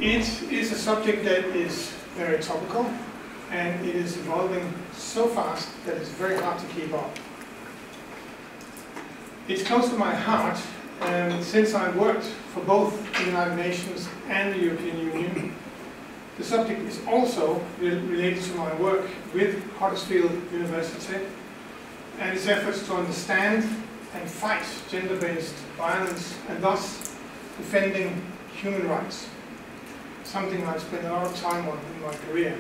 It is a subject that is very topical, and it is evolving so fast that it's very hard to keep up. It's close to my heart, and since I worked for both the United Nations and the European Union, the subject is also related to my work with Huddersfield University and its efforts to understand and fight gender-based violence and thus defending human rights, something I've spent a lot of time on in my career.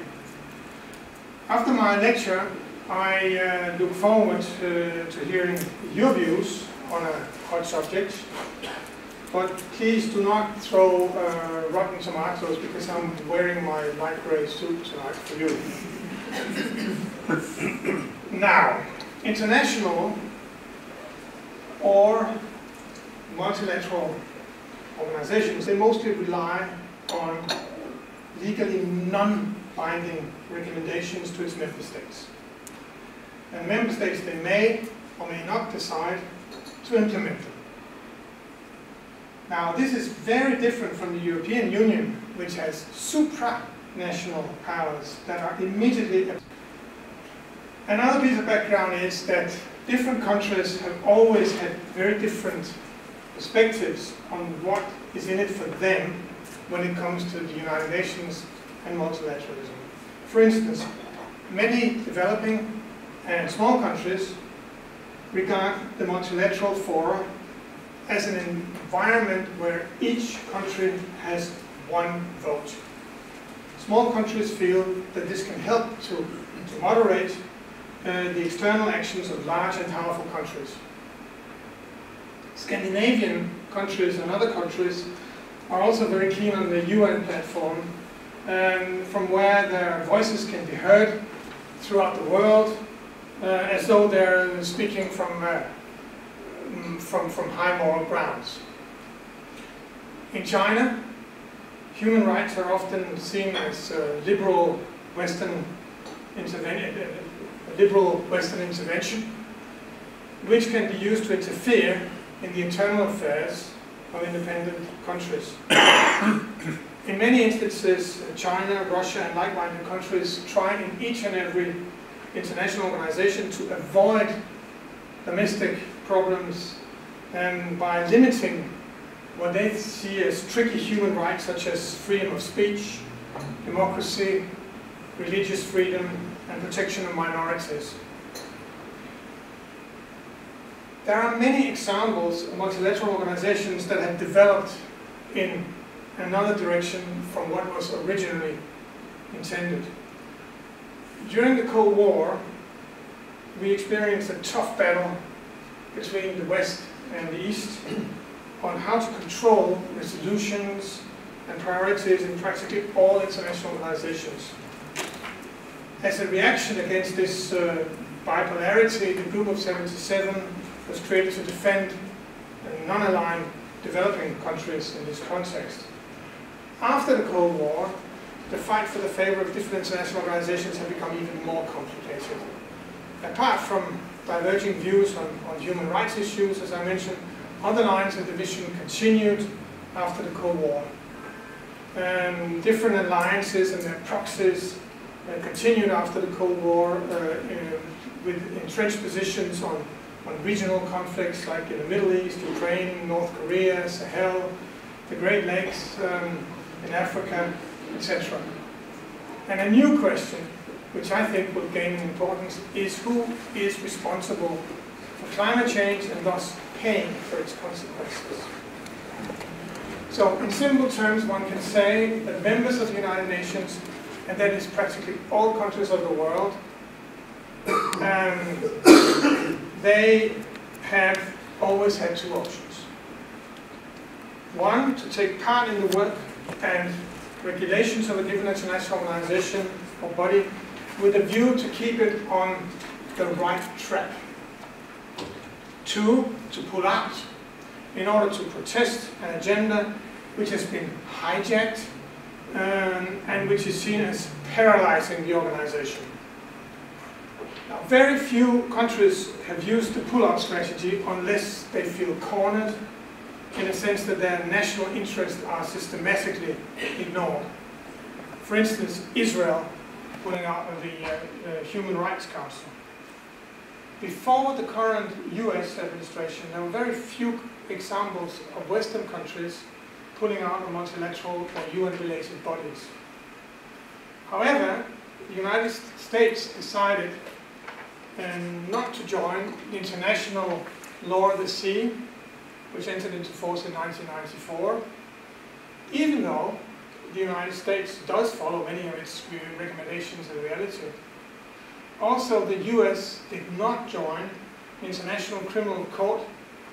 After my lecture, I look forward to hearing your views on a hot subject, but please do not throw rotten tomatoes because I'm wearing my light grey suit tonight for you. Now, international or multilateral organizations, they mostly rely on legally non-binding recommendations to its member states. And member states, they may or may not decide to implement them. Now, this is very different from the European Union, which has supranational powers that are immediately. Another piece of background is that different countries have always had very different perspectives on what is in it for them when it comes to the United Nations and multilateralism. For instance, many developing and small countries regard the multilateral fora as an environment where each country has one vote. Small countries feel that this can help to moderate the external actions of large and powerful countries. Scandinavian countries and other countries are also very keen on the UN platform, from where their voices can be heard throughout the world, as though they're speaking from high moral grounds. In China, human rights are often seen as liberal Western intervention, which can be used to interfere in the internal affairs of independent countries. In many instances, China, Russia, and like-minded countries try in each and every international organization to avoid domestic problems by limiting what they see as tricky human rights, such as freedom of speech, democracy, religious freedom, and protection of minorities. There are many examples of multilateral organizations that have developed in another direction from what was originally intended. During the Cold War, we experienced a tough battle between the West and the East on how to control resolutions and priorities in practically all international organizations. As a reaction against this bipolarity, the Group of 77 was created to defend non-aligned developing countries in this context. After the Cold War, the fight for the favor of different international organizations has become even more complicated. Apart from diverging views on human rights issues, as I mentioned, other lines of division continued after the Cold War. Different alliances and their proxies continued after the Cold War with entrenched positions on regional conflicts like in the Middle East, Ukraine, North Korea, Sahel, the Great Lakes in Africa, etc. And a new question, which I think will gain in importance, is who is responsible for climate change and thus paying for its consequences. So in simple terms, one can say that members of the United Nations, and that is practically all countries of the world, they have always had two options. One, to take part in the work and regulations of a given international organization or body with a view to keep it on the right track. Two, to pull out in order to protest an agenda which has been hijacked and which is seen as paralyzing the organization. Now, very few countries have used the pull-out strategy unless they feel cornered in a sense that their national interests are systematically ignored. For instance, Israel pulling out of the Human Rights Council. Before the current US administration, there were very few examples of Western countries pulling out of multilateral or UN-related bodies. However, the United States decided not to join the International Law of the Sea, which entered into force in 1994, even though the United States does follow many of its recommendations in reality. Also, the US did not join the International Criminal Court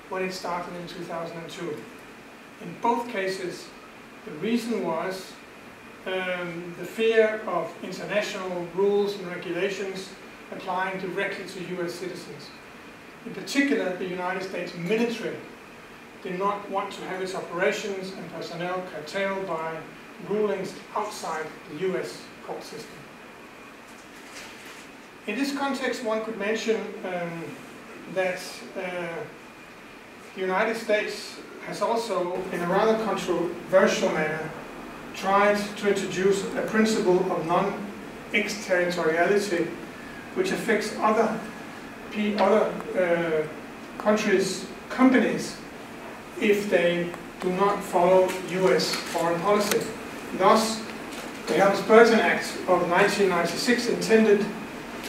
when it started in 2002. In both cases, the reason was the fear of international rules and regulations applying directly to US citizens. In particular, the United States military did not want to have its operations and personnel curtailed by rulings outside the US court system. In this context, one could mention that the United States has also, in a rather controversial manner, tried to introduce a principle of non-exterritoriality, which affects other countries' companies if they do not follow US foreign policy. Thus, the Helms-Burton Act of 1996 intended,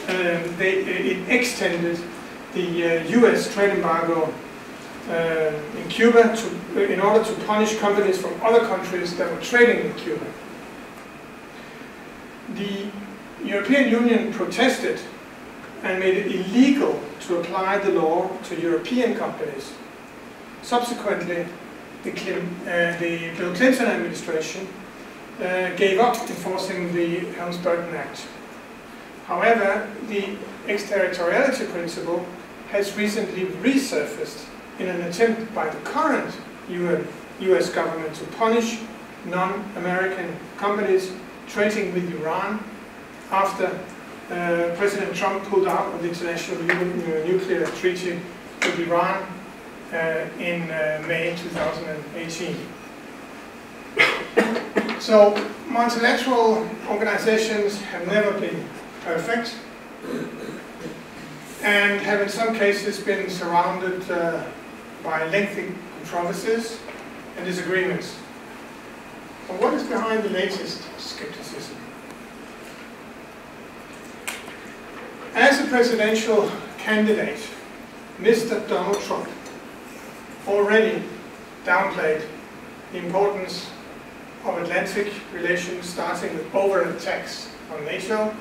it extended the US trade embargo in Cuba in order to punish companies from other countries that were trading in Cuba. The European Union protested and made it illegal to apply the law to European companies. Subsequently, the Bill Clinton administration gave up enforcing the Helms-Burton Act. However, the exterritoriality principle has recently resurfaced in an attempt by the current US government to punish non-American companies trading with Iran after President Trump pulled out of the international nuclear treaty with Iran in May 2018. So multilateral organizations have never been perfect and have in some cases been surrounded by lengthy controversies and disagreements. But what is behind the latest skepticism? As a presidential candidate, Mr. Donald Trump already downplayed the importance of Atlantic relations, starting with overt attacks on NATO,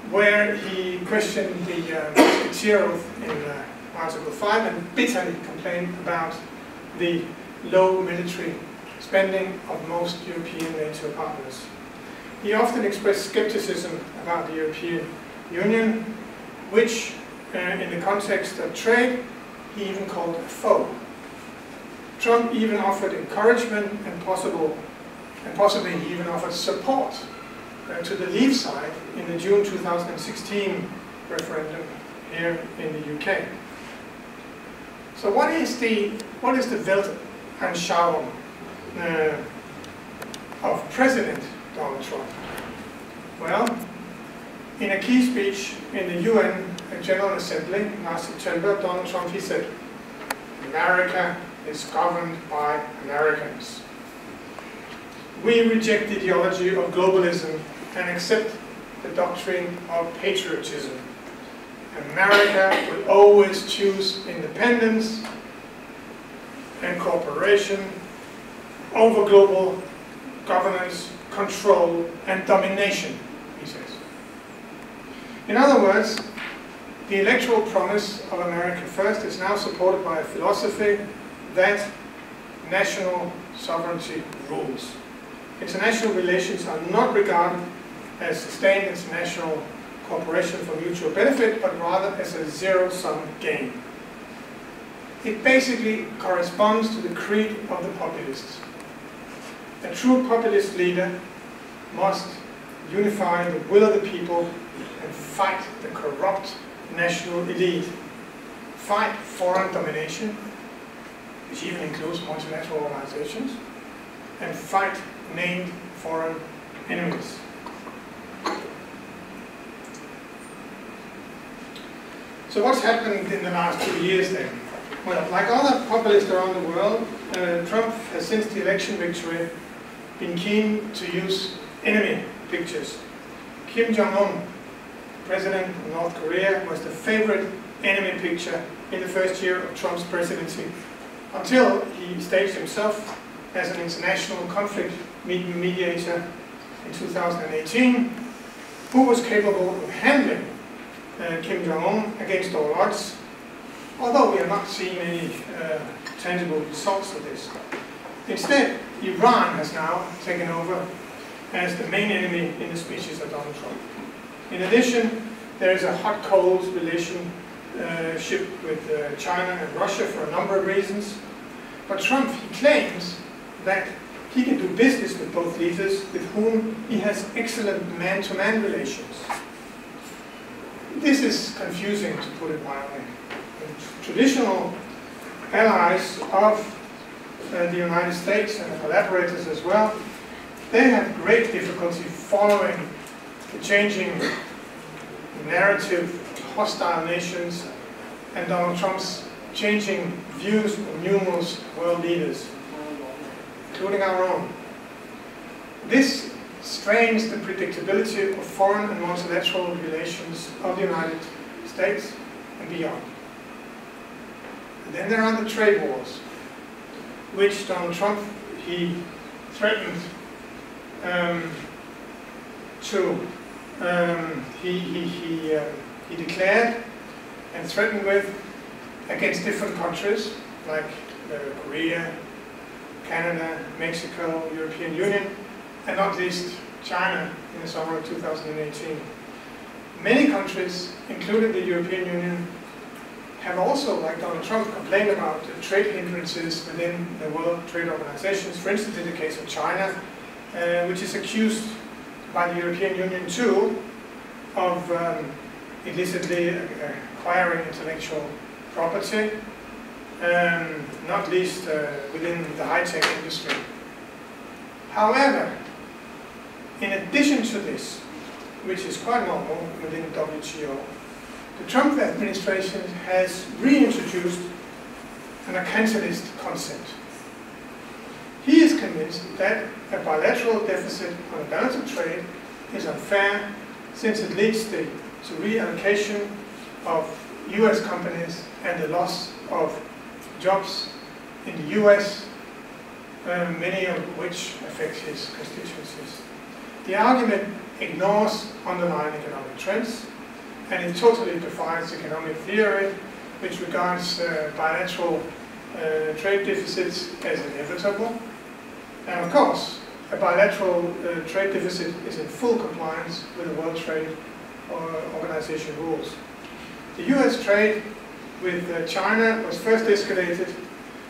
where he questioned the Musketeer oath in Article 5 and bitterly complained about the low military spending of most European NATO partners. He often expressed skepticism about the European Union, which, in the context of trade, he even called a foe. Trump even offered encouragement and possibly he even offered support to the Leave side in the June 2016 referendum here in the UK. So what is the Weltanschauung of President Donald Trump? Well, in a key speech in the UN General Assembly last September, Donald Trump, he said, "America is governed by Americans. We reject the ideology of globalism and accept the doctrine of patriotism. America will always choose independence and cooperation over global governance, control, and domination," he says. In other words, the electoral promise of America First is now supported by a philosophy that national sovereignty rules. International relations are not regarded as sustained international cooperation for mutual benefit, but rather as a zero-sum game. It basically corresponds to the creed of the populists. A true populist leader must unify the will of the people and fight the corrupt national elite, fight foreign domination, which even includes multilateral organizations, and fight named foreign enemies. So what's happened in the last 2 years then? Well, like other populists around the world, Trump has since the election victory been keen to use enemy pictures. Kim Jong-un, president of North Korea, was the favorite enemy picture in the first year of Trump's presidency, until he staged himself as an international conflict mediator in 2018, who was capable of handling Kim Jong-un against all odds, although we are not seeing any tangible results of this. Instead, Iran has now taken over as the main enemy in the speeches of Donald Trump. In addition, there is a hot-cold relationship with China and Russia for a number of reasons. But Trump, he claims that he can do business with both leaders with whom he has excellent man-to-man relations. This is confusing, to put it mildly. Traditional allies of the United States and collaborators as well, they have great difficulty following the changing narrative of hostile nations and Donald Trump's changing views of numerous world leaders, including our own. This strains the predictability of foreign and multilateral relations of the United States and beyond. And then there are the trade wars, which Donald Trump, he threatened he declared and threatened with against different countries like Korea, Canada, Mexico, European Union, and not least China in the summer of 2018. Many countries, including the European Union, have also, like Donald Trump, complained about the trade hindrances within the World Trade Organizations. For instance, in the case of China, which is accused by the European Union too of illicitly acquiring intellectual property, not least within the high-tech industry. However, in addition to this, which is quite normal within the WTO, the Trump administration has reintroduced an mercantilist concept. He is convinced that a bilateral deficit on the balance of trade is unfair, since it leads to reallocation of US companies and the loss of jobs in the US, many of which affect his constituencies. The argument ignores underlying economic trends, and it totally defies economic theory, which regards bilateral trade deficits as inevitable. And of course, a bilateral trade deficit is in full compliance with the World Trade Organization rules. The US trade with China was first escalated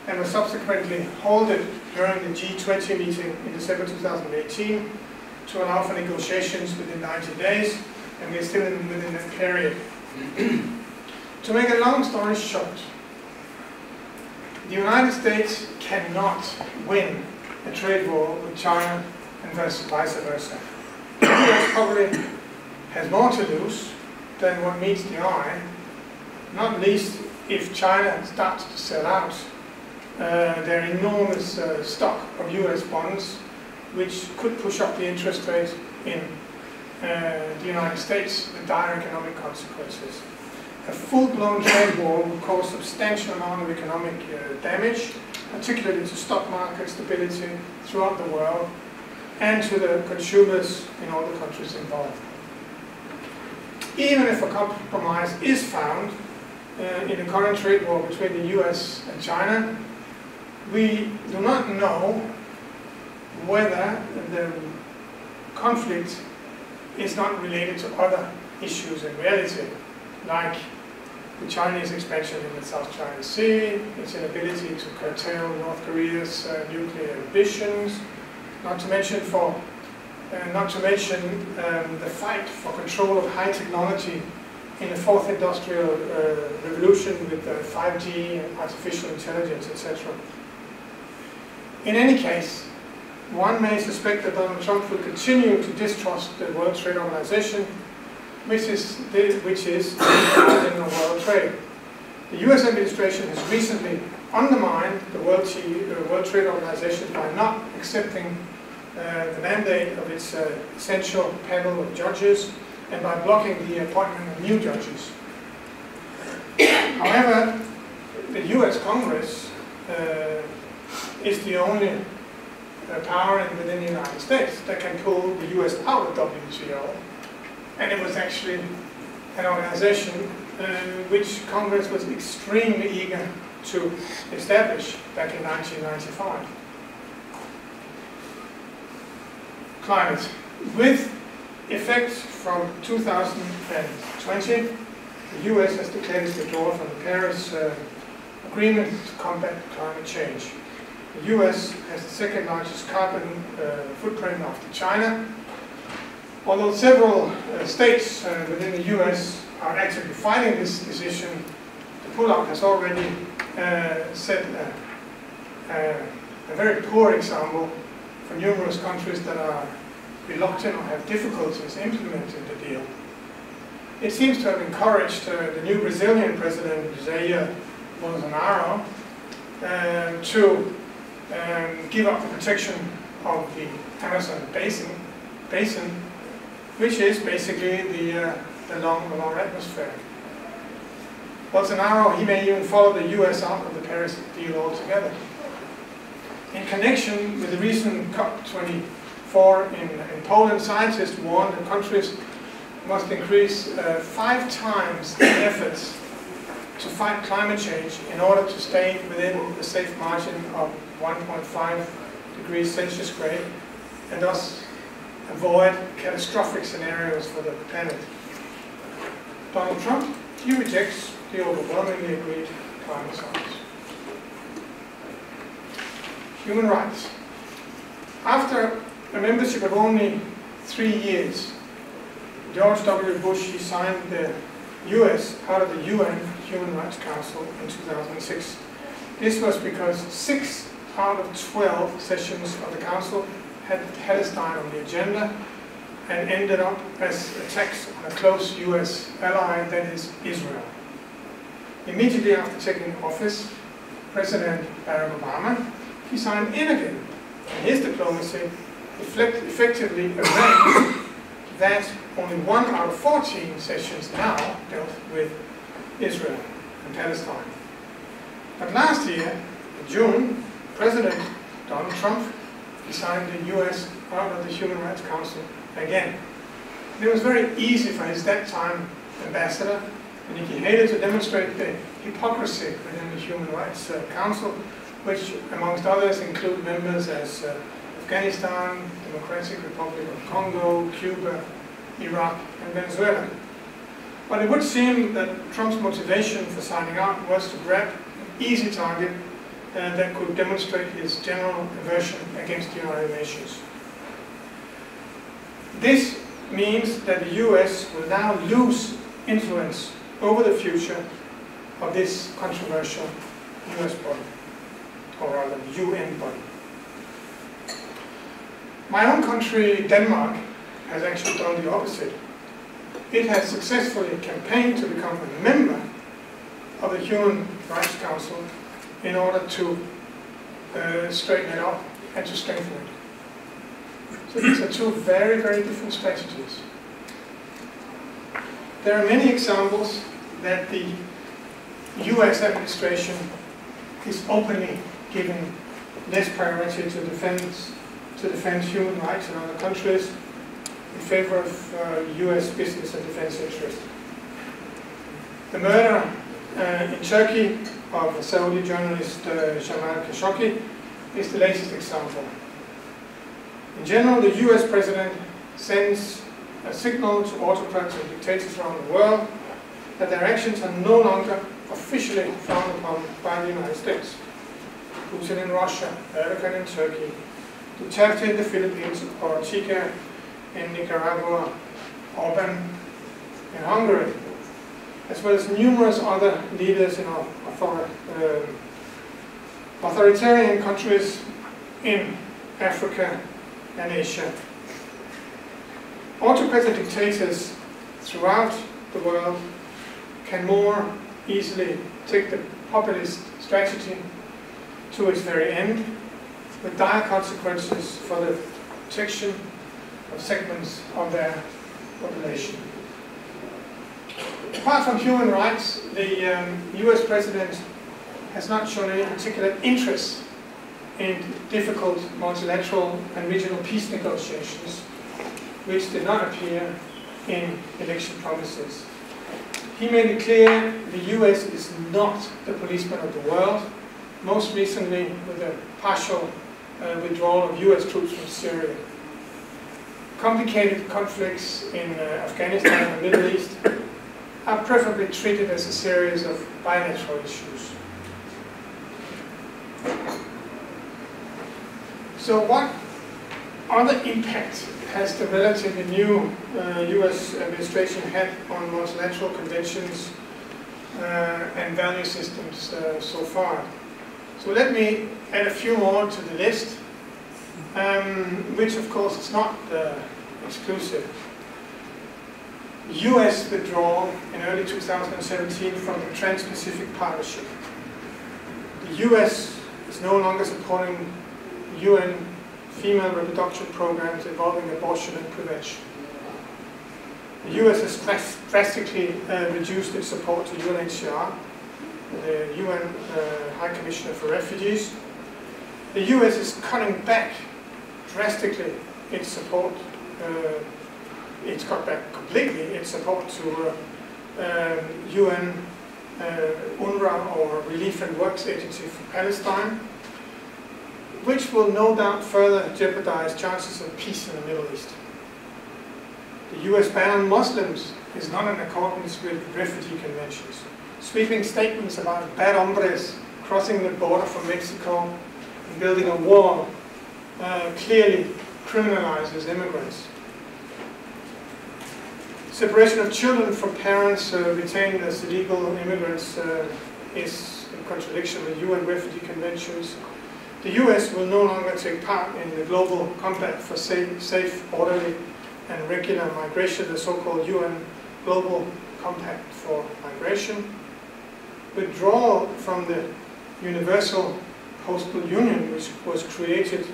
and was subsequently halted during the G20 meeting in December 2018 to allow for negotiations within 90 days, and we're still within that period. To make a long story short, the United States cannot win a trade war with China and vice versa. The US probably has more to lose than what meets the eye, not least if China starts to sell out their enormous stock of US bonds, which could push up the interest rate in the United States with dire economic consequences. A full-blown trade war would cause substantial amount of economic damage, particularly to stock market stability throughout the world and to the consumers in all the countries involved. Even if a compromise is found in the current trade war between the US and China, we do not know whether the conflict is not related to other issues in reality, like the Chinese expansion in the South China Sea, its inability to curtail North Korea's nuclear ambitions, not to mention the fight for control of high technology in the fourth industrial revolution with 5G, artificial intelligence, etc. In any case, one may suspect that Donald Trump will continue to distrust the World Trade Organization, which is in world trade. The US administration has recently undermined the World Trade Organization by not accepting the mandate of its essential panel of judges and by blocking the appointment of new judges. However, the US Congress is the only power within the United States that can pull the US out of WTO, and it was actually an organization which Congress was extremely eager to establish back in 1995. Climate. With effect from 2020, the US has declared its withdrawal from the Paris Agreement to combat climate change. The US has the second largest carbon footprint after China. Although several states within the US are actively fighting this decision, the pullout has already set a very poor example for numerous countries that are reluctant or have difficulties implementing the deal. It seems to have encouraged the new Brazilian president, Jair Bolsonaro, to give up the protection of the Amazon basin, which is basically the lung of our atmosphere. Bolsonaro, he may even follow the US out of the Paris deal altogether. In connection with the recent COP24 in Poland, scientists warned that countries must increase 5 times their efforts to fight climate change in order to stay within the safe margin of 1.5 degrees Celsius grade and thus avoid catastrophic scenarios for the planet. Donald Trump, he rejects the overwhelmingly agreed climate science. Human rights. After a membership of only 3 years, George W. Bush, he signed the US out of the UN Human Rights Council in 2006. This was because 6 out of 12 sessions of the Council had Palestine on the agenda and ended up as attacks on a close US ally, that is Israel. Immediately after taking office, President Barack Obama, he signed in again. And his diplomacy effectively arranged that only 1 out of 14 sessions now dealt with Israel and Palestine. But last year, in June, President Donald Trump, he signed the US out of the Human Rights Council again. And it was very easy for his that time ambassador, Nikki Haley, to demonstrate the hypocrisy within the Human Rights Council, which amongst others include members as Afghanistan, Democratic Republic of Congo, Cuba, Iraq, and Venezuela. But it would seem that Trump's motivation for signing out was to grab an easy target that could demonstrate his general aversion against the United Nations. This means that the US will now lose influence over the future of this controversial US body, or rather UN body. My own country, Denmark, has actually done the opposite. It has successfully campaigned to become a member of the Human Rights Council in order to straighten it up and to strengthen it. So these are 2 very, very different strategies. There are many examples that the US administration is openly giving less priority to defend human rights in other countries in favor of US business and defense interests. The murder in Turkey of Saudi journalist Jamal Khashoggi is the latest example. In general, the US president sends a signal to autocrats and dictators around the world that their actions are no longer officially frowned upon by the United States. Putin in Russia, Erdogan in Turkey, Duterte in the Philippines, Ortega in Nicaragua, Orban in Hungary. as well as numerous other leaders in authoritarian countries in Africa and Asia. Autocratic dictators throughout the world can more easily take the populist strategy to its very end, with dire consequences for the protection of segments of their population. Apart from human rights, the US president has not shown any particular interest in difficult multilateral and regional peace negotiations, which did not appear in election promises. He made it clear the US is not the policeman of the world, most recently with the partial withdrawal of US troops from Syria. Complicated conflicts in Afghanistan and the Middle East are preferably treated as a series of bilateral issues. So what other impact has the relatively new US administration had on multilateral conventions and value systems so far? So let me add a few more to the list, which of course is not exclusive. US withdrawal in early 2017 from the Trans-Pacific Partnership. The US is no longer supporting UN female reproduction programs involving abortion and prevention. The US has drastically reduced its support to UNHCR, the UN High Commissioner for Refugees. The US is cutting back drastically its support. It's cut back completely its support to UN UNRWA, or Relief and Works Agency for Palestine, which will no doubt further jeopardize chances of peace in the Middle East. The US ban on Muslims is not in accordance with refugee conventions. Sweeping statements about bad hombres crossing the border from Mexico and building a wall clearly criminalizes immigrants. Separation of children from parents retained as illegal immigrants is in contradiction with UN refugee conventions. The US will no longer take part in the Global Compact for Safe, Orderly and Regular Migration, the so-called UN Global Compact for Migration. Withdrawal from the Universal Postal Union, which was created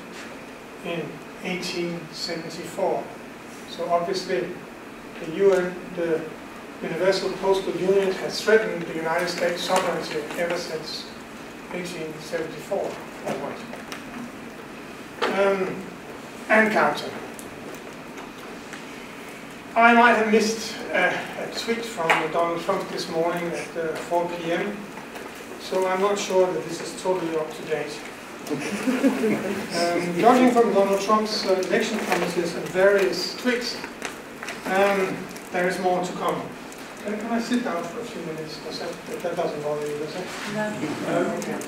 in 1874. So obviously the Universal Postal Union has threatened the United States sovereignty ever since 1874. And counter. I might have missed a tweet from Donald Trump this morning at 4 p.m. So I'm not sure that this is totally up to date. Judging from Donald Trump's election promises and various tweets, there is more to come. Can I sit down for a few minutes? That doesn't bother you, does it? No. Okay.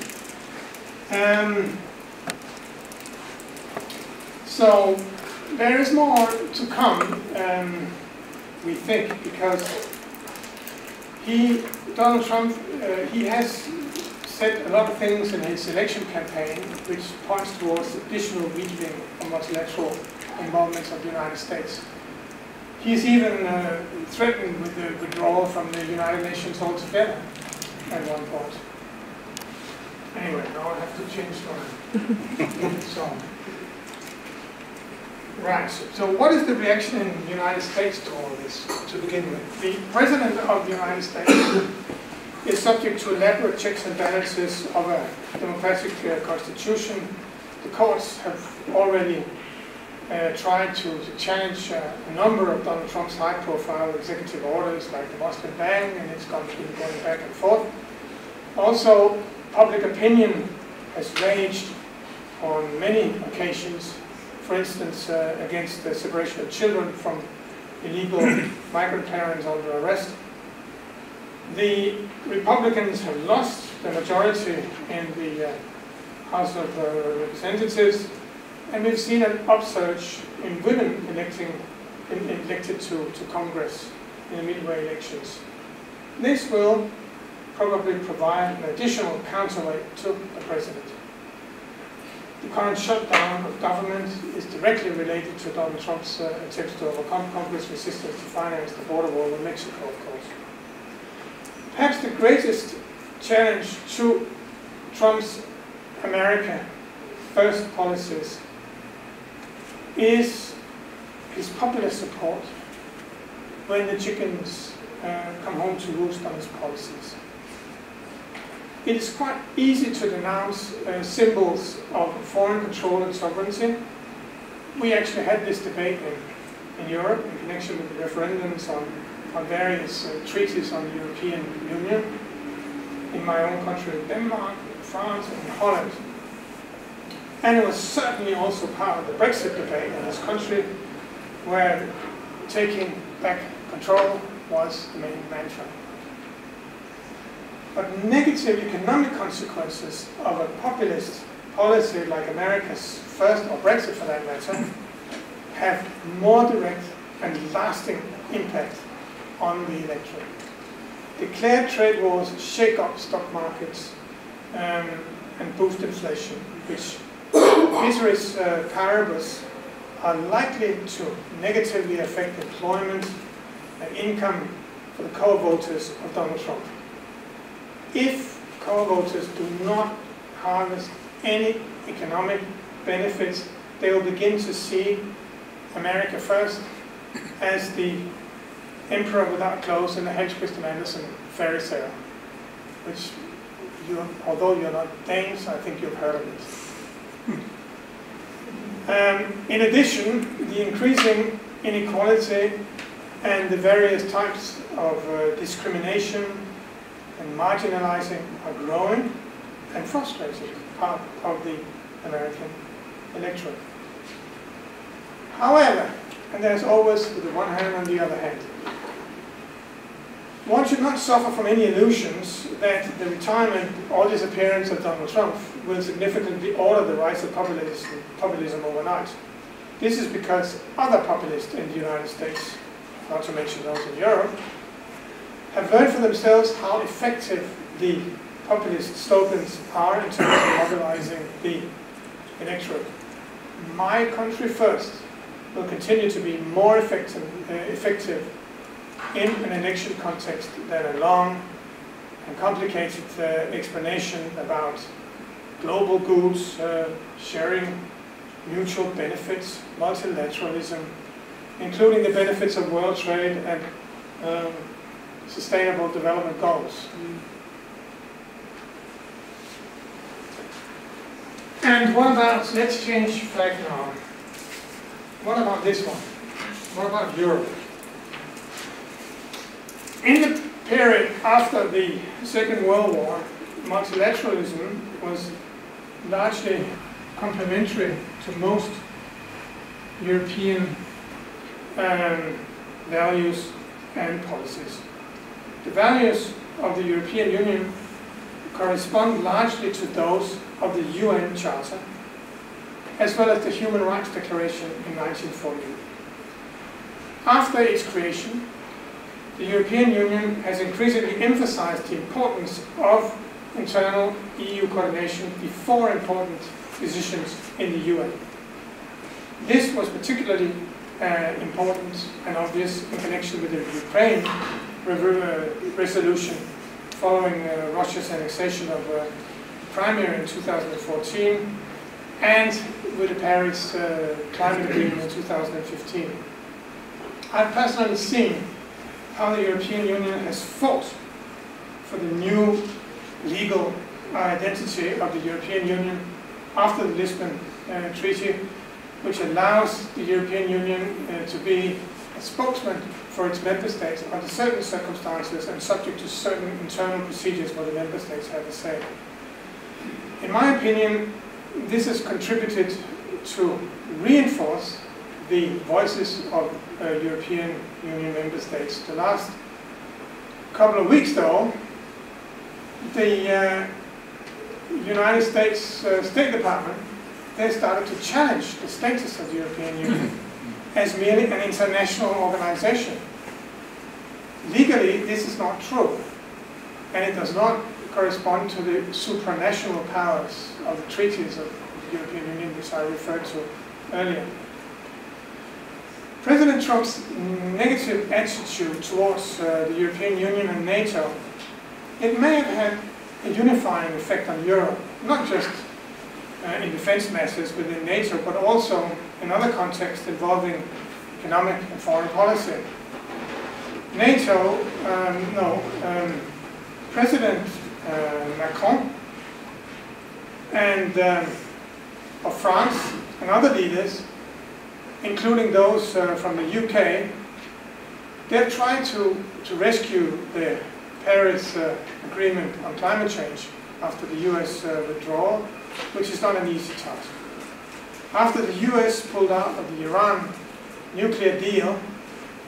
So there is more to come, we think, because Donald Trump, he has said a lot of things in his election campaign which points towards additional weakening of multilateral involvement of the United States. He's even threatened with the withdrawal from the United Nations altogether at one point. Anyway, now I have to change my song. Right, so what is the reaction in the United States to all this, to begin with? The President of the United States is subject to elaborate checks and balances of a democratic constitution. The courts have already tried to challenge a number of Donald Trump's high-profile executive orders, like the Muslim ban, and it's going back and forth. Also, public opinion has raged on many occasions, for instance, against the separation of children from illegal migrant parents under arrest. The Republicans have lost the majority in the House of Representatives, and we've seen an upsurge in women elected to Congress in the midway elections. This will probably provide an additional counterweight to the president. The current shutdown of government is directly related to Donald Trump's attempts to overcome Congress' resistance to finance the border wall with Mexico, of course. Perhaps the greatest challenge to Trump's America First policies is his popular support when the chickens come home to roost on his policies. It is quite easy to denounce symbols of foreign control and sovereignty. We actually had this debate in Europe in connection with the referendums on various treaties on the European Union, in my own country, Denmark, France, and Holland. And it was certainly also part of the Brexit debate in this country, where taking back control was the main mantra. But negative economic consequences of a populist policy like America's First, or Brexit for that matter, have more direct and lasting impact on the electorate. Declared trade wars shake up stock markets and boost inflation, which ceteris paribus are likely to negatively affect employment and income for the core voters of Donald Trump. If core voters do not harvest any economic benefits, they will begin to see America First as the emperor without clothes in the Hans Christian Andersen fairy tale, which, although you're not Danes, I think you've heard of it. In addition, the increasing inequality and the various types of discrimination and marginalizing are growing and frustrating part of the American electorate. However, and there's always the one hand and the other hand, one should not suffer from any illusions that the retirement or disappearance of Donald Trump will significantly alter the rise of populism overnight. This is because other populists in the United States, not to mention those in Europe, have learned for themselves how effective the populist slogans are in terms of mobilizing the electorate. My country first will continue to be more effective in an election context than a long and complicated explanation about global goods, sharing mutual benefits, multilateralism, including the benefits of world trade and sustainable development goals. And what about, let's change flag now. What about this one? What about Europe? In the period after the Second World War, multilateralism was largely complementary to most European values and policies. The values of the European Union correspond largely to those of the UN Charter, as well as the Human Rights Declaration in 1948. After its creation, the European Union has increasingly emphasized the importance of internal EU coordination before important decisions in the UN. This was particularly important and obvious in connection with the Ukraine resolution following Russia's annexation of Crimea in 2014 and with the Paris Climate Agreement in 2015. I've personally seen how the European Union has fought for the new legal identity of the European Union after the Lisbon Treaty, which allows the European Union to be a spokesman for its member states under certain circumstances and subject to certain internal procedures where the member states have a say. In my opinion, this has contributed to reinforce the voices of European Union member states. The last couple of weeks, though, the United States State Department, they started to challenge the status of the European Union as merely an international organization. Legally, this is not true, and it does not correspond to the supranational powers of the treaties of the European Union, which I referred to earlier. President Trump's negative attitude towards the European Union and NATO, it may have had a unifying effect on Europe, not just in defense measures within NATO, but also in other contexts involving economic and foreign policy. NATO, President Macron and of France and other leaders, including those from the UK, they've tried to rescue the Paris Agreement on climate change after the US withdrawal, which is not an easy task. After the US pulled out of the Iran nuclear deal,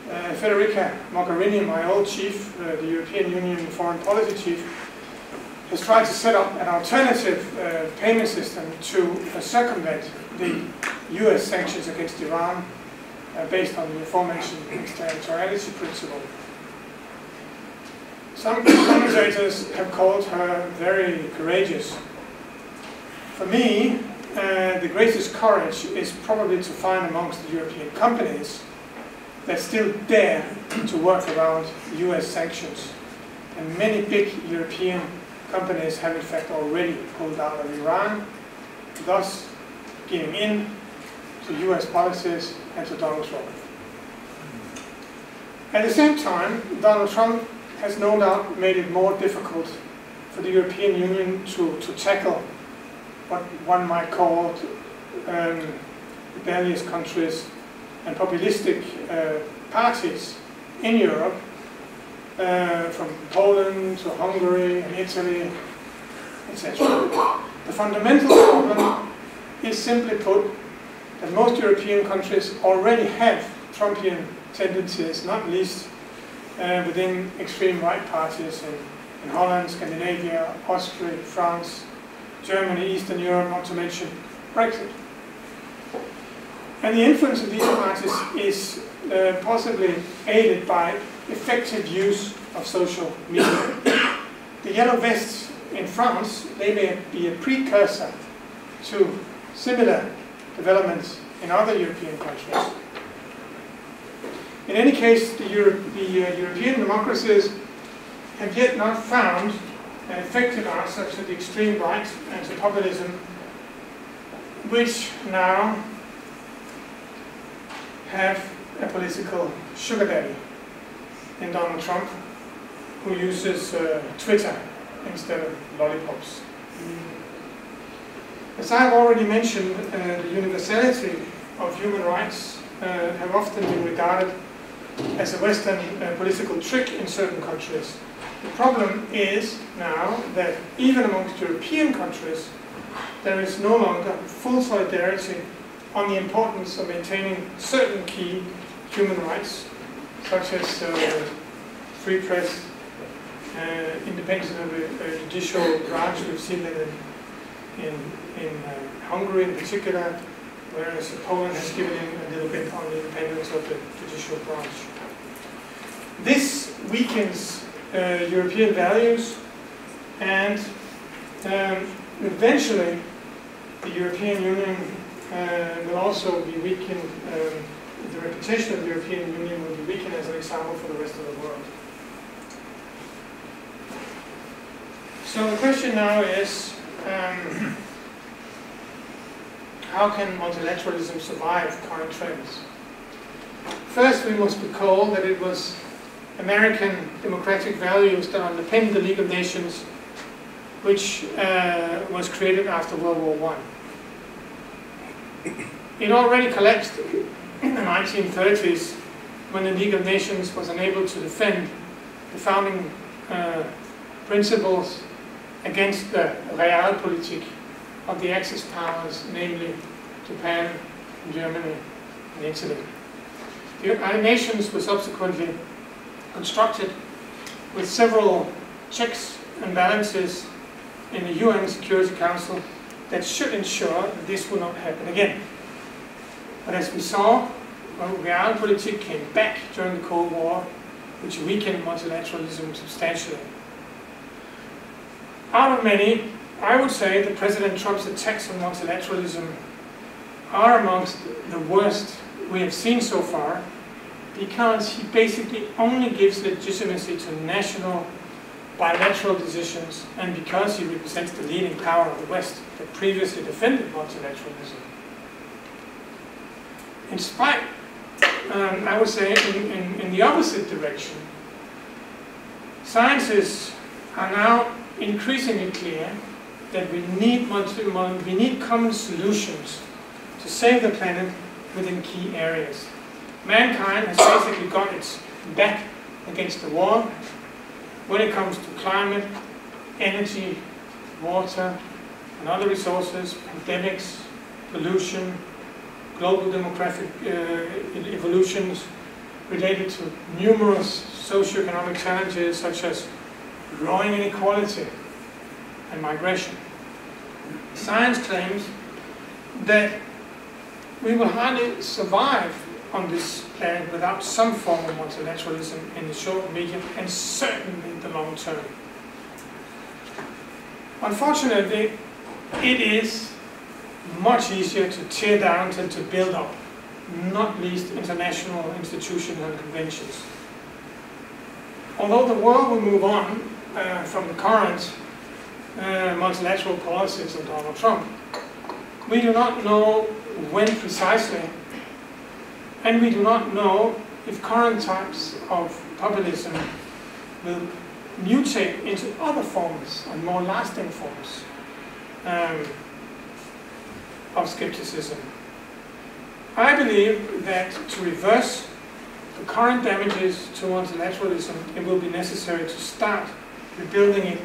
Federica Mogherini, my old chief, the European Union foreign policy chief, has tried to set up an alternative payment system to circumvent the US sanctions against Iran based on the aforementioned territoriality principle. Some commentators have called her very courageous. For me, the greatest courage is probably to find amongst the European companies that still dare to work around US sanctions. And many big European companies have in fact already pulled out of Iran, thus giving in to US policies and to Donald Trump. At the same time, Donald Trump has no doubt made it more difficult for the European Union to tackle what one might call rebellious countries and populistic parties in Europe, from Poland to Hungary and Italy, etc. The fundamental problem is simply put that most European countries already have Trumpian tendencies, not least within extreme right parties in Holland, Scandinavia, Austria, France, Germany, Eastern Europe, not to mention Brexit. And the influence of these parties is possibly aided by effective use of social media. The yellow vests in France, they may be a precursor to similar developments in other European countries. In any case, the European democracies have yet not found an effective answer to the extreme right and to populism, which now have a political sugar daddy in Donald Trump, who uses Twitter instead of lollipops. As I have already mentioned, the universality of human rights have often been regarded as a Western political trick in certain countries. The problem is now that even amongst European countries, there is no longer full solidarity on the importance of maintaining certain key human rights, such as free press, independence of the judicial branch. We've seen that in Hungary in particular, whereas Poland has given in a little bit on the independence of the judicial branch. This weakens European values, and eventually the European Union will also be weakened, the reputation of the European Union will be weakened as an example for the rest of the world. So the question now is, how can multilateralism survive current trends? First, we must recall that it was American democratic values that underpinned the League of Nations, which was created after World War I. It already collapsed in the 1930s when the League of Nations was unable to defend the founding principles against the realpolitik of the Axis powers, namely Japan, Germany, and Italy. The United Nations were subsequently constructed with several checks and balances in the UN Security Council that should ensure that this will not happen again. But as we saw, when realpolitik came back during the Cold War, which weaken multilateralism substantially. Out of many, I would say that President Trump's attacks on multilateralism are amongst the worst we have seen so far, because he basically only gives legitimacy to national bilateral decisions, and because he represents the leading power of the West that previously defended multilateralism. In spite, I would say, in the opposite direction, scientists are now increasingly clear that we need common solutions to save the planet within key areas. Mankind has basically got its back against the wall when it comes to climate, energy, water, and other resources, pandemics, pollution, global demographic evolutions related to numerous socioeconomic challenges such as growing inequality and migration. Science claims that we will hardly survive on this planet without some form of multilateralism in the short, medium, and certainly the long term. Unfortunately, it is much easier to tear down than to build up, not least international institutions and conventions. Although the world will move on from the current multilateral policies of Donald Trump, we do not know when precisely, and we do not know if current types of populism will mutate into other forms and more lasting forms of skepticism. I believe that to reverse the current damages to multilateralism, it will be necessary to start rebuilding it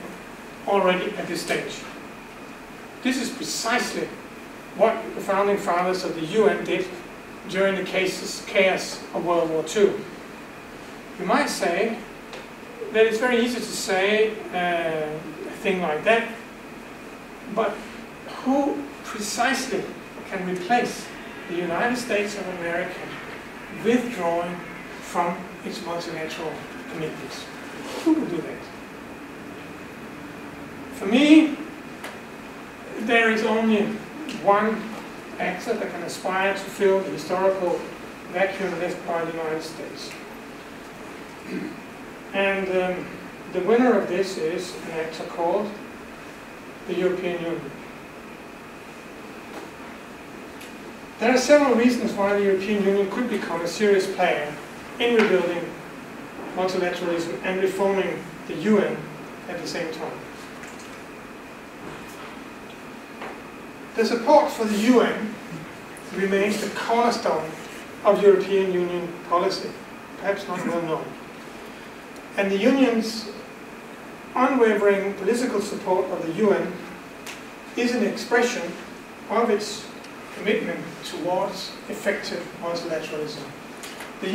already at this stage. This is precisely what the founding fathers of the UN did during the chaos of World War II. You might say that it's very easy to say a thing like that, but who precisely can replace the United States of America withdrawing from its multilateral commitments? Who will do that? For me, there is only one actor that can aspire to fill the historical vacuum left by the United States. And the winner of this is an actor called the European Union. There are several reasons why the European Union could become a serious player in rebuilding multilateralism and reforming the UN at the same time. The support for the UN remains the cornerstone of European Union policy, perhaps not well known. And the Union's unwavering political support of the UN is an expression of its commitment towards effective multilateralism. The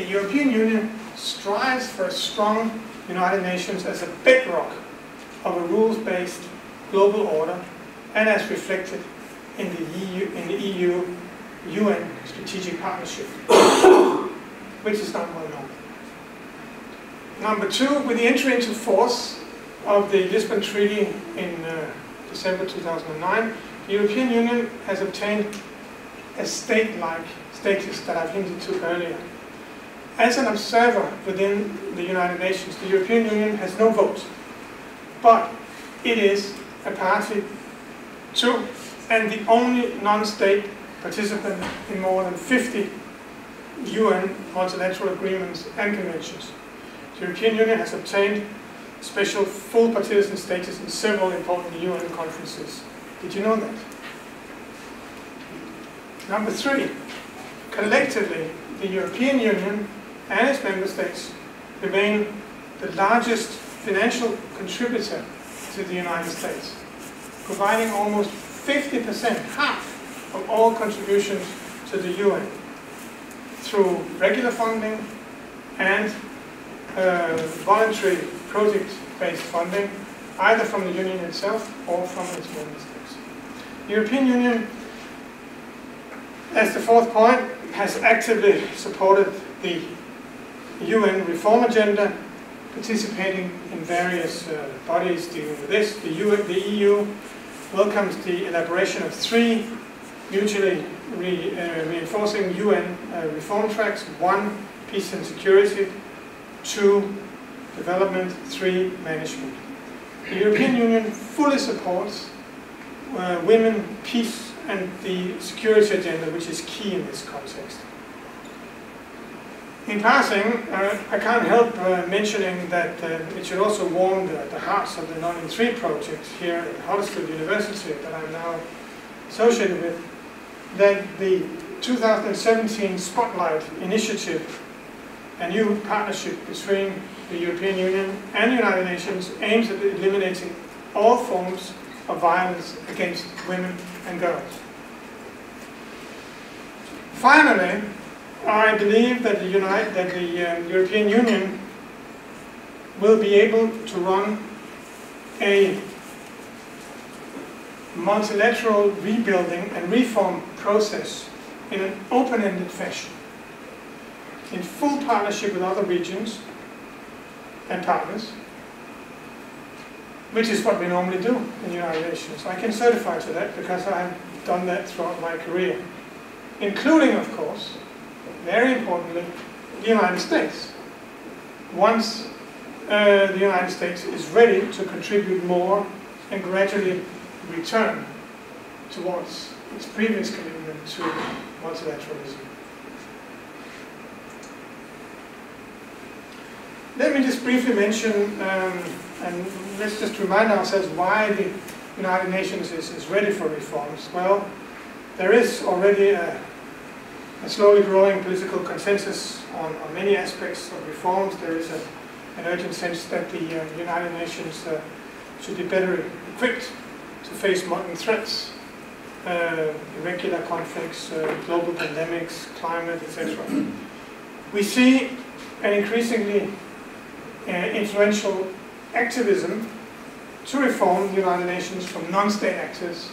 European Union strives for a strong United Nations as a bedrock of a rules-based global order, and as reflected in the EU-UN strategic partnership, which is not well known. Number two, with the entry into force of the Lisbon Treaty in December 2009, the European Union has obtained a state-like status that I've hinted to earlier. As an observer within the United Nations, the European Union has no vote, but it is a party to and the only non-state participant in more than 50 UN multilateral agreements and conventions. The European Union has obtained special full partisan status in several important UN conferences. Did you know that? Number three, collectively, the European Union and its member states remain the largest financial contributor to the United States, providing almost 50%, half of all contributions to the UN, through regular funding and voluntary project-based funding, either from the Union itself or from its member states. The European Union, as the fourth point, has actively supported the UN reform agenda, participating in various bodies dealing with this. The EU welcomes the elaboration of 3 mutually reinforcing UN reform tracks: 1, peace and security; 2, development; 3, management. The European Union fully supports women, peace and the security agenda, which is key in this context. In passing, I can't help mentioning that it should also warm the hearts of the Non-in-3 project here at Huddersfield University that I'm now associated with, that the 2017 Spotlight Initiative, a new partnership between the European Union and the United Nations, aims at eliminating all forms of violence against women and girls. Finally, I believe that the European Union will be able to run a multilateral rebuilding and reform process in an open-ended fashion, in full partnership with other regions and partners, which is what we normally do in the United Nations. I can certify to that because I have done that throughout my career, including, of course, very importantly, the United States. Once the United States is ready to contribute more and gradually return towards its previous commitment to multilateralism. Let me just briefly mention, and let's just remind ourselves why the United Nations is ready for reforms. Well, there is already a slowly growing political consensus on many aspects of reforms. There is an urgent sense that the United Nations should be better equipped to face modern threats, irregular conflicts, global pandemics, climate, etc. We see an increasingly influential activism to reform the United Nations from non-state actors,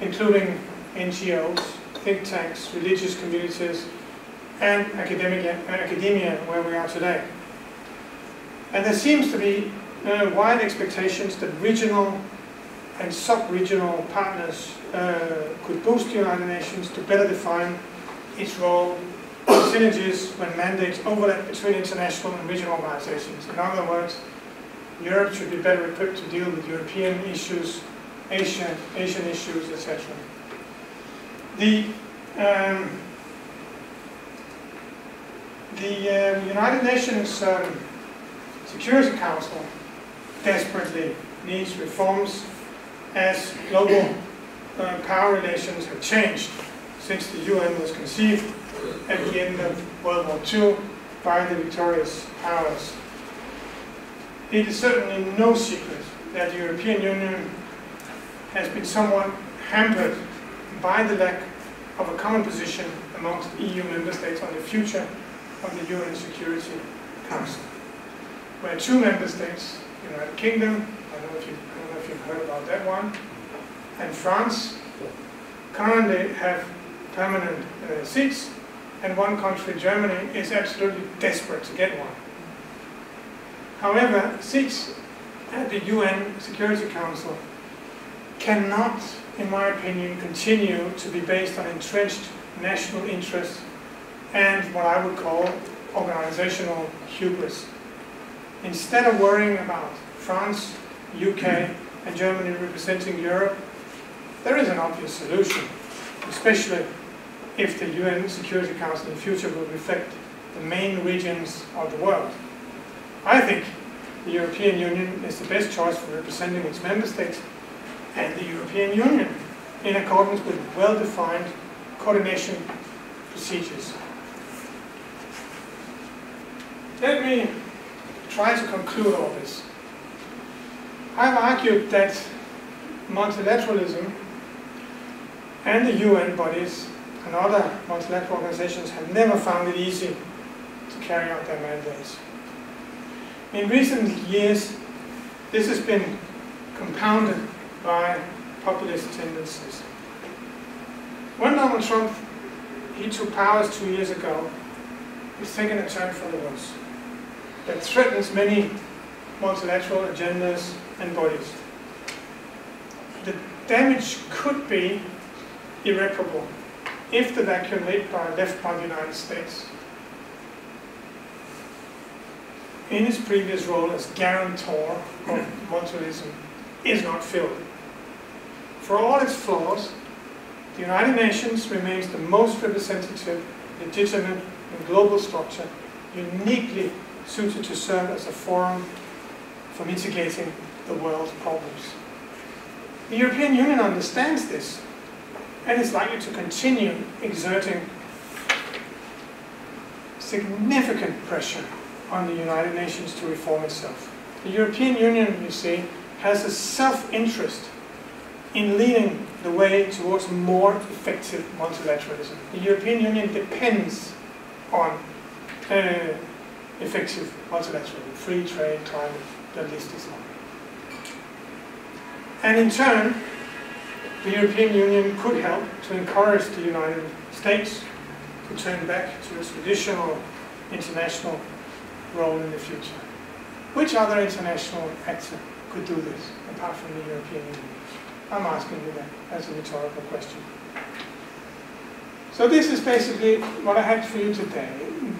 including NGOs, think tanks, religious communities, and academia, where we are today. And there seems to be wide expectations that regional and sub-regional partners could boost the United Nations to better define its role, synergies when mandates overlap between international and regional organizations. In other words, Europe should be better equipped to deal with European issues, Asian issues, etc. The United Nations Security Council desperately needs reforms as global power relations have changed since the UN was conceived at the end of World War II by the victorious powers. It is certainly no secret that the European Union has been somewhat hampered by the lack of a common position amongst EU member states on the future of the UN Security Council, where 2 member states, the United Kingdom, I don't know if you've heard about that one, and France, currently have permanent seats, and one country, Germany, is absolutely desperate to get one. However, seats at the UN Security Council cannot, in my opinion, continue to be based on entrenched national interests and what I would call organizational hubris. Instead of worrying about France, UK, and Germany representing Europe, there is an obvious solution, especially if the UN Security Council in the future will reflect the main regions of the world. I think the European Union is the best choice for representing its member states and the European Union in accordance with well-defined coordination procedures. Let me try to conclude all this. I've argued that multilateralism and the UN bodies and other multilateral organizations have never found it easy to carry out their mandates. In recent years, this has been compounded by populist tendencies. When Donald Trump took powers 2 years ago, he's taken a turn for the worse. that threatens many multilateral agendas and bodies. The damage could be irreparable if the vacuum left by the United States in its previous role as guarantor of multilateralism is not filled. For all its flaws, the United Nations remains the most representative, legitimate, and global structure, uniquely suited to serve as a forum for mitigating the world's problems. The European Union understands this and is likely to continue exerting significant pressure on the United Nations to reform itself. The European Union, you see, has a self-interest in leading the way towards more effective multilateralism. The European Union depends on effective multilateralism, free trade, climate, the list is long. And in turn, the European Union could help to encourage the United States to turn back to its traditional international role in the future. Which other international actor could do this, apart from the European Union? I'm asking you that as a rhetorical question. So this is basically what I had for you today,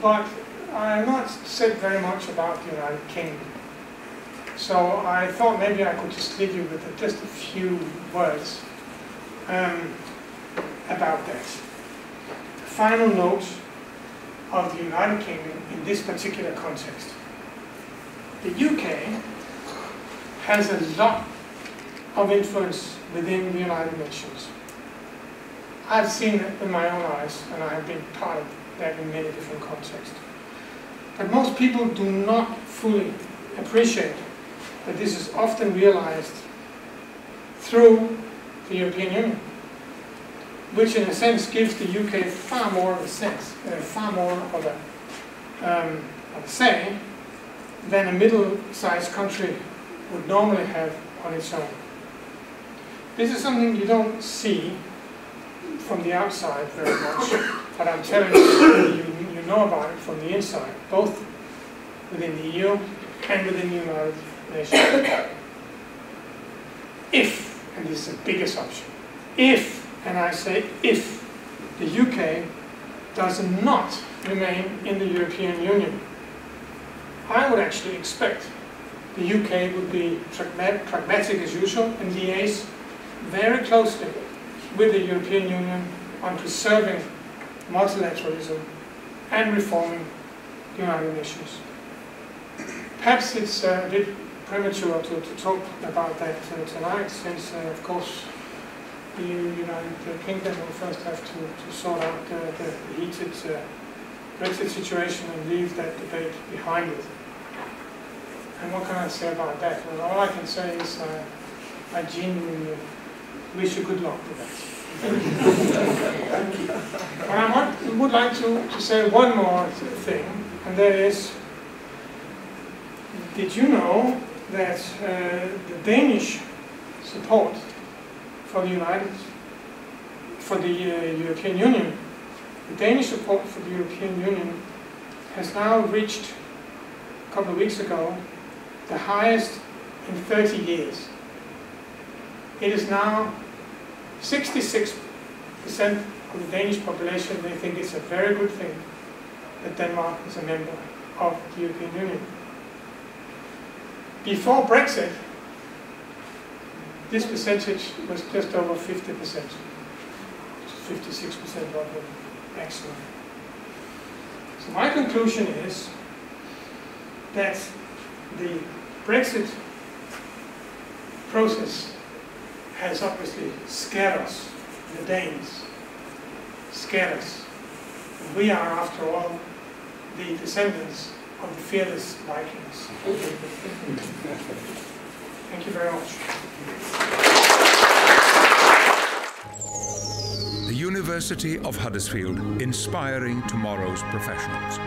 but I have not said very much about the United Kingdom. So I thought maybe I could just leave you with just a few words about that. The final note of the United Kingdom in this particular context. The UK has a lot of influence within the United Nations. I've seen it with my own eyes, and I have been part of that in many different contexts. But most people do not fully appreciate that this is often realized through the European Union, which in a sense gives the UK far more of a say than a middle-sized country would normally have on its own. This is something you don't see from the outside very much, but I'm telling you, you know about it from the inside, both within the EU and within the United Nations. If, and this is the biggest option, if, and I say if, the UK does not remain in the European Union, I would actually expect the UK would be pragmatic as usual and liaise very closely with the European Union on preserving multilateralism and reforming the United Nations. Perhaps it's a bit premature to talk about that tonight, since of course the United Kingdom will first have to sort out the heated Brexit situation and leave that debate behind it. And what can I say about that? Well, all I can say is I genuinely wish you good luck with that. But I would like to say one more thing, and that is, did you know that the Danish support for the European Union, the Danish support for the European Union has now reached, a couple of weeks ago, the highest in 30 years. It is now 66% of the Danish population, they think it's a very good thing that Denmark is a member of the European Union. Before Brexit, this percentage was just over 50%, 56% roughly, maximum. So my conclusion is that the Brexit process has obviously scared us, the Danes, scared us. And we are, after all, the descendants of the fearless Vikings. Thank you very much. The University of Huddersfield, inspiring tomorrow's professionals.